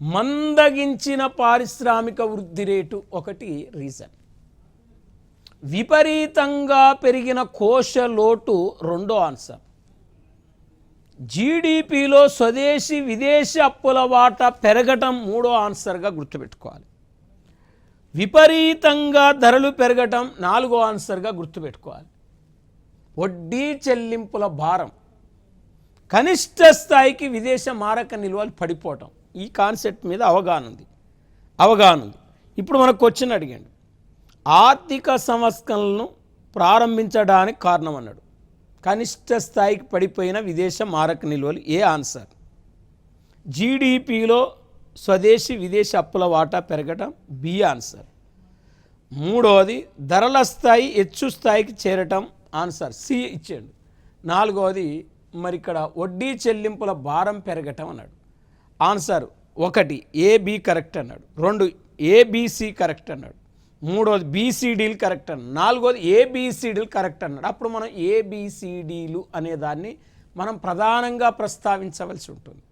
మందగించిన పారిశ్రామిక వృద్ధి రేటు ఒకటి రీజన్. విపరీతంగా పెరిగిన కోశ లోటు రెండో ఆన్సర్. జీడిపిలో స్వదేశీ విదేశీ అప్పుల వాటా పెరగటం మూడో ఆన్సర్గా గుర్తుపెట్టుకోవాలి. విపరీతంగా ధరలు పెరగటం నాలుగో ఆన్సర్గా గుర్తుపెట్టుకోవాలి. వడ్డీ చెల్లింపుల భారం, కనిష్ట స్థాయికి విదేశ మారక నిల్వలు పడిపోవటం. ఈ కాన్సెప్ట్ మీద అవగాహన ఉంది. ఇప్పుడు మనకు క్వశ్చన్ అడిగాడు, ఆర్థిక సంస్కరణలను ప్రారంభించడానికి కారణం అన్నాడు. కనిష్ట స్థాయికి పడిపోయిన విదేశ మారక నిల్వలు ఏ ఆన్సర్? జీడిపిలో స్వదేశీ విదేశీ అప్పుల వాటా పెరగటం బి ఆన్సర్. మూడవది ధరల స్థాయి హెచ్చు స్థాయికి చేరటం ఆన్సర్ సి ఇచ్చాడు. నాలుగవది మరి ఇక్కడ వడ్డీ చెల్లింపుల భారం పెరగటం అన్నాడు. ఆన్సర్ ఒకటి ఏబి కరెక్ట్ అన్నాడు, రెండు ఏబిసి కరెక్ట్ అన్నాడు, మూడోది బీసీడీలు కరెక్ట్ అన్నాడు, నాలుగోది ఏబిసిడీలు కరెక్ట్ అన్నాడు. అప్పుడు మనం ఏబిసిడీలు అనేదాన్ని మనం ప్రధానంగా ప్రస్తావించవలసి ఉంటుంది.